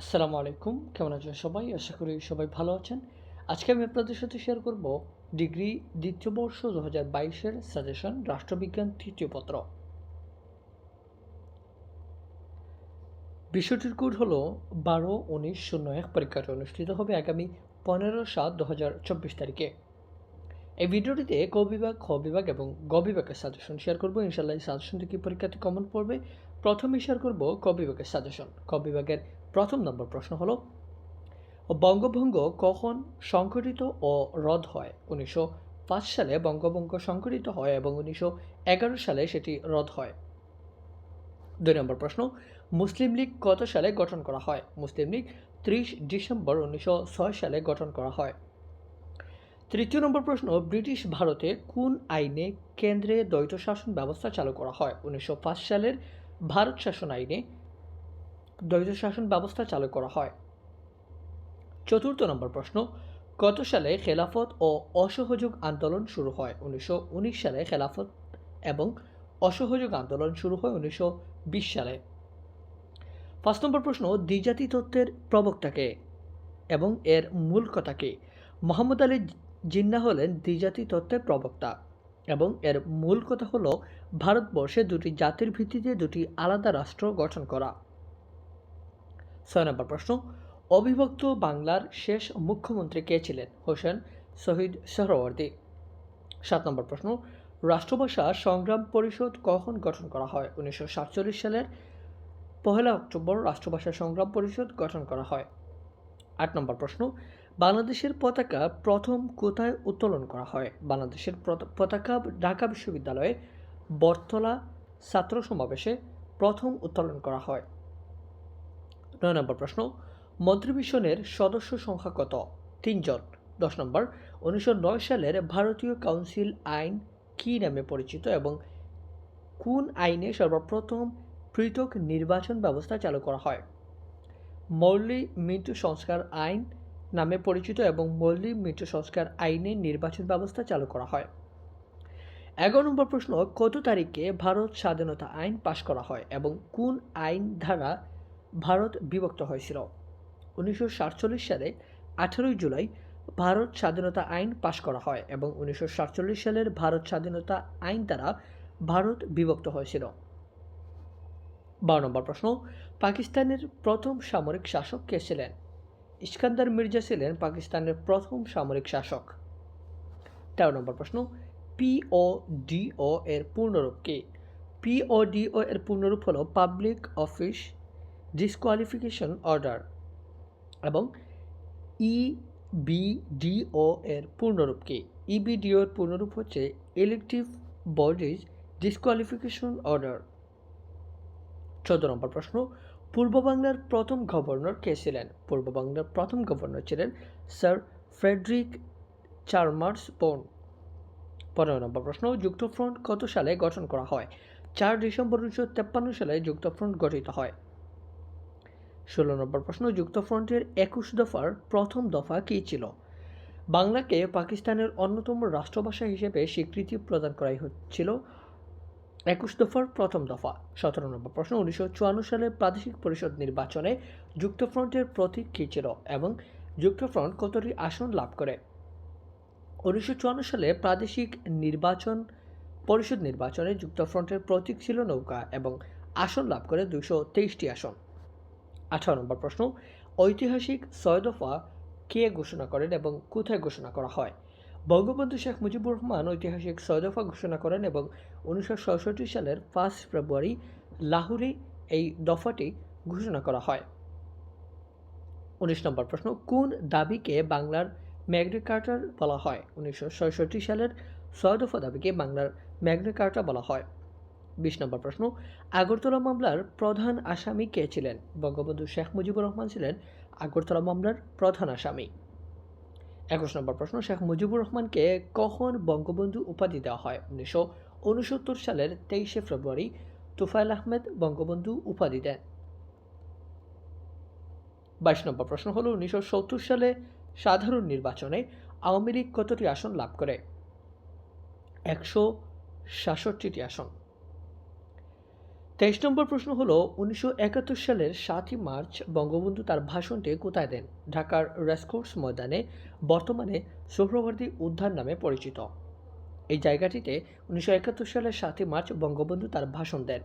আসসালামু আলাইকুম, কেমন আছেন সবাই? আশা করি সবাই ভালো আছেন। আজকে আমি আপনাদের সাথে শেয়ার করব ডিগ্রি দ্বিতীয় বর্ষ 2022-এর সাজেশন রাষ্ট্রবিজ্ঞান তৃতীয় পত্র। বিষয়টির কোড হলো 12-19-01। পরীক্ষাটি অনুষ্ঠিত হবে আগামী 15/7/2024 তারিখে। এই ভিডিওটিতে ক বিভাগ, খ বিভাগ এবং গ বিভাগের সাজেশন শেয়ার করব। ইনশাআল্লাহ এই সাজেশন থেকে পরীক্ষাতে কমন পড়বে। প্রথমেই শেয়ার করব ক বিভাগের সাজেশন। ক বিভাগের প্রথম নম্বর প্রশ্ন হলো, বঙ্গভঙ্গ কখন সংঘটিত ও রদ হয়? 1905 সালে বঙ্গভঙ্গ সংঘটিত হয় এবং 1911 সালে সেটি রদ হয়। 2 নম্বর প্রশ্ন, মুসলিম লীগ কত সালে গঠন করা হয়? মুসলিম লীগ 30 ডিসেম্বর 1906 সালে গঠন করা হয়। তৃতীয় নম্বর প্রশ্ন, ব্রিটিশ ভারতে কোন আইনে কেন্দ্রে দ্বৈত শাসন ব্যবস্থা চালু করা হয়? 1905 সালের ভারত শাসন আইনে দ্বৈত শাসন ব্যবস্থা চালু করা হয়। চতুর্থ নম্বর প্রশ্ন, কত সালে খেলাফত ও অসহযোগ আন্দোলন শুরু হয়? 1919 সালে খেলাফত এবং অসহযোগ আন্দোলন শুরু হয় 1920 সালে। 5 নম্বর প্রশ্ন, দ্বিজাতি তত্ত্বের প্রবক্তা কে এবং এর মূল কথা কি? মোহাম্মদ আলী জিন্নাহ হলেন দ্বিজাতি তত্ত্বের প্রবক্তা এবং এর মূল কথা হলো ভারতবর্ষে দুটি জাতির ভিত্তিতে দুটি আলাদা রাষ্ট্র গঠন করা। 6 নম্বর প্রশ্ন, অবিভক্ত বাংলার শেষ মুখ্যমন্ত্রী কে ছিলেন? হোসেন শহীদ সোহরাওয়ার্দী। 7 নম্বর প্রশ্ন, রাষ্ট্রভাষা সংগ্রাম পরিষদ কখন গঠন করা হয়? 1947 সালের 1 অক্টোবর রাষ্ট্রভাষা সংগ্রাম পরিষদ গঠন করা হয়। 8 নম্বর প্রশ্ন, বাংলাদেশের পতাকা প্রথম কোথায় উত্তোলন করা হয়? বাংলাদেশের পতাকা ঢাকা বিশ্ববিদ্যালয়ে বটতলা ছাত্র সমাবেশে প্রথম উত্তোলন করা হয়। 9 নম্বর প্রশ্ন, মন্ত্রিমিশনের সদস্য সংখ্যা কত? 3 জন। 10 নম্বর, 1909 সালের ভারতীয় কাউন্সিল আইন কী নামে পরিচিত এবং কোন আইনে সর্বপ্রথম পৃথক নির্বাচন ব্যবস্থা চালু করা হয়? মৌলিক মৃত্যু সংস্কার আইন নামে পরিচিত এবং মৌলিক মৃত্যু সংস্কার আইনে নির্বাচন ব্যবস্থা চালু করা হয়। 11 নম্বর প্রশ্ন, কত তারিখে ভারত স্বাধীনতা আইন পাশ করা হয় এবং কোন আইন দ্বারা ভারত বিভক্ত হয়েছিল? 1947 সালে 18 জুলাই ভারত স্বাধীনতা আইন পাশ করা হয় এবং 1947 সালের ভারত স্বাধীনতা আইন দ্বারা ভারত বিভক্ত হয়েছিল। 12 নম্বর প্রশ্ন, পাকিস্তানের প্রথম সামরিক শাসক কে ছিলেন? ইস্কান্দার মির্জা ছিলেন পাকিস্তানের প্রথম সামরিক শাসক। 13 নম্বর প্রশ্ন, পিওডিও এর পূর্ণরূপ কি? পিওডিও এর পূর্ণরূপ হলো পাবলিক অফিস ডিসকোয়ালিফিকেশন অর্ডার এবং ইবিডিও এর পূর্ণরূপ কি? ইবিডিও এর পূর্ণরূপ হচ্ছে ইলেকটিভ বডিজ ডিসকোয়ালিফিকেশন অর্ডার। 14 নম্বর প্রশ্ন, পূর্ব বাংলার প্রথম গভর্নর কে ছিলেন? পূর্ব বাংলার প্রথম গভর্নর ছিলেন স্যার ফ্রেডরিক চার্মার্স বোন। 15 নম্বর প্রশ্ন, যুক্তফ্রন্ট কত সালে গঠন করা হয়? 4 ডিসেম্বর 1953 সালে যুক্তফ্রন্ট গঠিত হয়। 16 নম্বর প্রশ্ন, যুক্তফ্রন্টের 21 দফার প্রথম দফা কী ছিল? বাংলাকে পাকিস্তানের অন্যতম রাষ্ট্রভাষা হিসেবে স্বীকৃতি প্রদান করাই হচ্ছিল 21 দফার প্রথম দফা। 17 নম্বর প্রশ্ন, 1954 সালের প্রাদেশিক পরিষদ নির্বাচনে যুক্তফ্রন্টের প্রতীক কী ছিল এবং যুক্তফ্রন্ট কতটি আসন লাভ করে? 1954 সালে প্রাদেশিক পরিষদ নির্বাচনে যুক্তফ্রন্টের প্রতীক ছিল নৌকা এবং আসন লাভ করে 223টি আসন। 18 নম্বর প্রশ্ন, ঐতিহাসিক 6 দফা কে ঘোষণা করেন এবং কোথায় ঘোষণা করা হয়? বঙ্গবন্ধু শেখ মুজিবুর রহমান ঐতিহাসিক 6 দফা ঘোষণা করেন এবং 1966 সালের 5 ফেব্রুয়ারি লাহোরে এই দফাটি ঘোষণা করা হয়। 19 নম্বর প্রশ্ন, কোন দাবিকে বাংলার ম্যাগনা কার্টা বলা হয়? 1966 সালের 6 দফা দাবিকে বাংলার ম্যাগনা কার্টা বলা হয়। 20 নম্বর প্রশ্ন, আগরতলা মামলার প্রধান আসামি কে ছিলেন? বঙ্গবন্ধু শেখ মুজিবুর রহমান ছিলেন আগরতলা মামলার প্রধান আসামি। 21 নম্বর প্রশ্ন, শেখ মুজিবুর রহমানকে কখন বঙ্গবন্ধু উপাধি দেওয়া হয়? 1969 সালের 23 ফেব্রুয়ারি তোফায়েল আহমেদ বঙ্গবন্ধু উপাধি দেন। 22 নম্বর প্রশ্ন হলো, 1970 সালে সাধারণ নির্বাচনে আওয়ামী লীগ কতটি আসন লাভ করে? 166টি আসন। 23 নম্বর প্রশ্ন হলো 1971 সালের 7ই মার্চ বঙ্গবন্ধু তার ভাষণটি কোথায় দেন? ঢাকার রেসকোর্স ময়দানে, বর্তমানে সোহরাওয়ার্দী উদ্যান নামে পরিচিত। এই জায়গাটিতে 1971 সালের 7ই মার্চ বঙ্গবন্ধু তার ভাষণ দেন।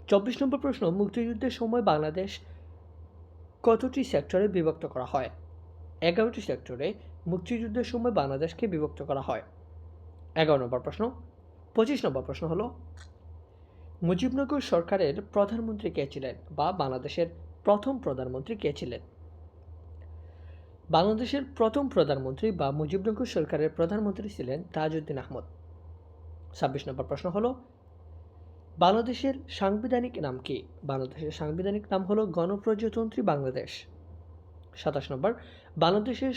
24 নম্বর প্রশ্ন, মুক্তিযুদ্ধের সময় বাংলাদেশ কতটি সেক্টরে বিভক্ত করা হয়? 11টি সেক্টরে মুক্তিযুদ্ধের সময় বাংলাদেশকে বিভক্ত করা হয়। 11 নম্বর প্রশ্ন। 25 নম্বর প্রশ্ন হলো মুজিবনগর সরকারের প্রধানমন্ত্রী কে ছিলেন, বা বাংলাদেশের প্রথম প্রধানমন্ত্রী কে ছিলেন? বাংলাদেশের প্রথম প্রধানমন্ত্রী বা মুজিবনগর সরকারের প্রধানমন্ত্রী ছিলেন তাজউদ্দিন আহমদ। 26 নম্বর প্রশ্ন হলো বাংলাদেশের সাংবিধানিক নাম কি? বাংলাদেশের সাংবিধানিক নাম হলো গণপ্রজাতন্ত্রী বাংলাদেশ। 27 নম্বর, বাংলাদেশের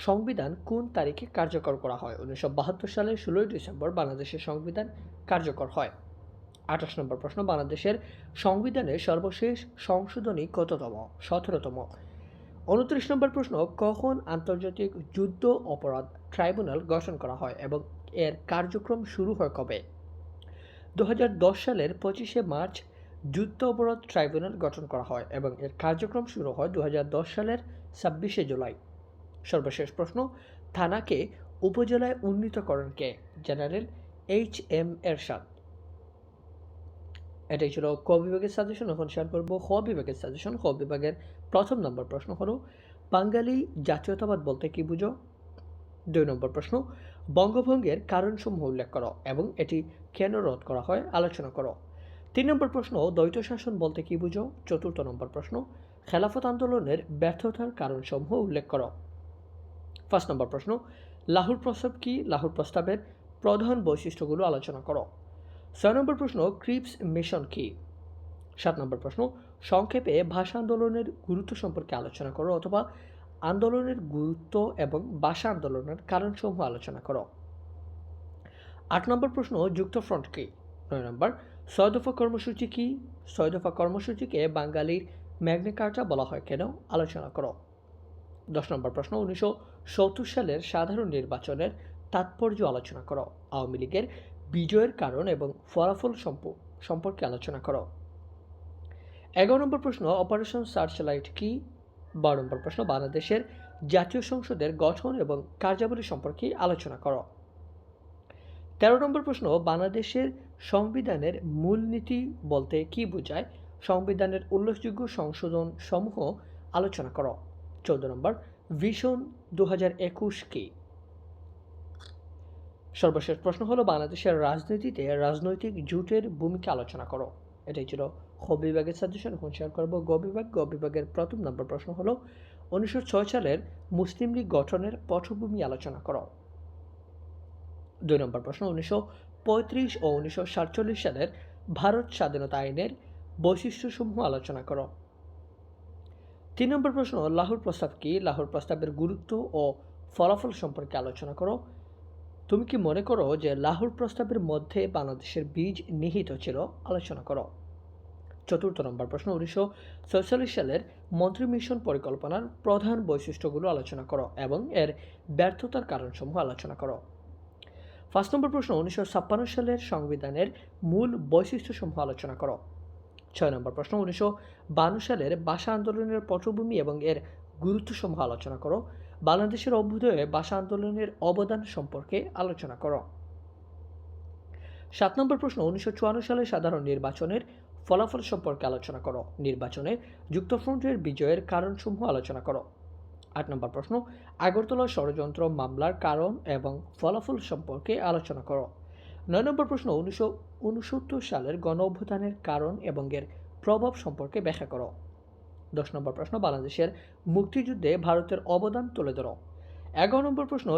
সংবিধান কোন তারিখে কার্যকর করা হয়? 1972 সালের 16 ডিসেম্বর বাংলাদেশের সংবিধান কার্যকর হয়। 28 নম্বর প্রশ্ন, বাংলাদেশের সংবিধানের সর্বশেষ সংশোধনী কততম? 17তম। 29 নম্বর প্রশ্ন, কখন আন্তর্জাতিক যুদ্ধ অপরাধ ট্রাইব্যুনাল গঠন করা হয় এবং এর কার্যক্রম শুরু হয় কবে? 2010 সালের 25শে মার্চ যুদ্ধ অপরাধ ট্রাইব্যুনাল গঠন করা হয় এবং এর কার্যক্রম শুরু হয় 2010 সালের 26শে জুলাই। সর্বশেষ প্রশ্ন, থানাকে উপজেলায় উন্নীত করেন কে? জেনারেল HM এরশাদ। এটাই ছিল ক বিভাগের সাজেশন। এখন শেয়ার করবো খ বিভাগের সাজেশন। খ বিভাগের প্রথম নম্বর প্রশ্ন হলো বাঙালি জাতীয়তাবাদ বলতে কি বুঝো? 2 নম্বর প্রশ্ন, বঙ্গভঙ্গের কারণসমূহ উল্লেখ করো এবং এটি কেন রদ করা হয় আলোচনা করো। 3 নম্বর প্রশ্ন, দ্বৈত শাসন বলতে কি বুঝো? 4র্থ নম্বর প্রশ্ন, খেলাফত আন্দোলনের ব্যর্থতার কারণসমূহ উল্লেখ করো। 5 নম্বর প্রশ্ন, লাহোর প্রস্তাব কি? লাহোর প্রস্তাবের প্রধান বৈশিষ্ট্যগুলো আলোচনা করো। 6 নম্বর প্রশ্ন, ক্রিপস মিশন কি? 7 নম্বর প্রশ্ন, সংক্ষেপে ভাষা আন্দোলনের গুরুত্ব সম্পর্কে আলোচনা করো অথবা আন্দোলনের গুরুত্ব এবং ভাষা আন্দোলনের কারণসমূহ আলোচনা করো। 8 নম্বর প্রশ্ন, যুক্তফ্রন্ট কি? 9 নম্বর, 6 দফা কর্মসূচি কি? 6 দফা কর্মসূচিকে বাঙালির ম্যাগনা কার্টা বলা হয় কেন আলোচনা করো। 10 নম্বর প্রশ্ন, 1970 সালের সাধারণ নির্বাচনের তাৎপর্য আলোচনা করো। আওয়ামী লীগের বিজয়ের কারণ এবং ফলাফল সম্পর্কে আলোচনা করো। 11 নম্বর প্রশ্ন, অপারেশন সার্চলাইট কি? 12 নম্বর প্রশ্ন, বাংলাদেশের জাতীয় সংসদের গঠন এবং কার্যাবলী সম্পর্কে আলোচনা করো। 13 নম্বর প্রশ্ন, বাংলাদেশের সংবিধানের মূলনীতি বলতে কি বোঝায়? সংবিধানের উল্লেখযোগ্য সংশোধন সমূহ আলোচনা করো। 14 নম্বর, ভিশন 2021 কি? সর্বশেষ প্রশ্ন হলো বাংলাদেশের রাজনীতিতে রাজনৈতিক জোটের ভূমিকা আলোচনা করো। এটাই ছিল খ বিভাগের সাজেশন। এখন শেয়ার করবো গ বিভাগ। গ বিভাগের প্রথম নম্বর প্রশ্ন হলো 1906 সালের মুসলিম লীগ গঠনের পটভূমি আলোচনা করো। 2 নম্বর প্রশ্ন, 1935 ও 1947 সালের ভারত স্বাধীনতা আইনের বৈশিষ্ট্যসমূহ আলোচনা করো। 3 নম্বর প্রশ্ন, লাহোর প্রস্তাব কি? লাহোর প্রস্তাবের গুরুত্ব ও ফলাফল সম্পর্কে আলোচনা করো। তুমি কি মনে করো যে লাহোর প্রস্তাবের মধ্যে বাংলাদেশের বীজ নিহিত ছিল? আলোচনা করো। 4র্থ নম্বর প্রশ্ন, 1947 সালের মন্ত্রী মিশন পরিকল্পনার প্রধান বৈশিষ্ট্যগুলো আলোচনা করো এবং এর ব্যর্থতার কারণসমূহ আলোচনা করো। 5 নম্বর প্রশ্ন, 1956 সালের সংবিধানের মূল বৈশিষ্ট্যসমূহ আলোচনা করো। 6 নম্বর প্রশ্ন, 1952 সালের ভাষা আন্দোলনের পটভূমি এবং এর গুরুত্বসমূহ আলোচনা করো। বাংলাদেশের অভ্যুদয়ে ভাষা আন্দোলনের অবদান সম্পর্কে আলোচনা করো। 7 নম্বর প্রশ্ন, 1954 সালের সাধারণ নির্বাচনের ফলাফল সম্পর্কে আলোচনা করো। নির্বাচনে যুক্তফ্রন্টের বিজয়ের কারণসমূহ আলোচনা করো। 8 নম্বর প্রশ্ন, আগরতলা ষড়যন্ত্র মামলার কারণ এবং ফলাফল সম্পর্কে আলোচনা করো। 9 নম্বর প্রশ্ন, 1969 সালের গণ অভ্যুত্থানের কারণ এবং এর প্রভাব সম্পর্কে ব্যাখ্যা করো। 10 নম্বর প্রশ্ন, বাংলাদেশের মুক্তিযুদ্ধে ভারতের অবদান তুলে ধরো। 11 নম্বর প্রশ্ন,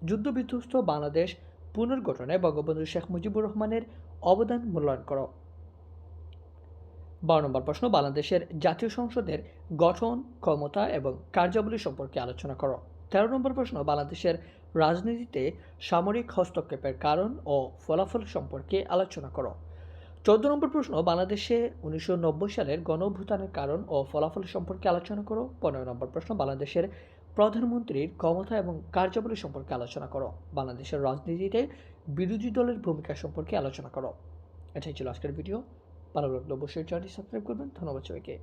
যুদ্ধবিধ্বস্ত বাংলাদেশ পুনর্গঠনে বঙ্গবন্ধু শেখ মুজিবুর রহমানের অবদান মূল্যায়ন করো। 12 নম্বর প্রশ্ন, বাংলাদেশের জাতীয় সংসদের গঠন, ক্ষমতা এবং কার্যাবলী সম্পর্কে আলোচনা করো। 13 নম্বর প্রশ্ন, বাংলাদেশের রাজনীতিতে সামরিক হস্তক্ষেপের কারণ ও ফলাফল সম্পর্কে আলোচনা করো। 14 নম্বর প্রশ্ন, বাংলাদেশে 1990 সালের গণঅভ্যুত্থানের কারণ ও ফলাফল সম্পর্কে আলোচনা করো। 15 নম্বর প্রশ্ন, বাংলাদেশের প্রধানমন্ত্রীর ক্ষমতা এবং কার্যাবলী সম্পর্কে আলোচনা করো। বাংলাদেশের রাজনীতিতে বিরোধী দলের ভূমিকা সম্পর্কে আলোচনা করো। এটাই ছিল আজকের ভিডিও। ভালো লাগলে অবশ্যই চ্যানেলটি সাবস্ক্রাইব করবেন। ধন্যবাদ সবাইকে।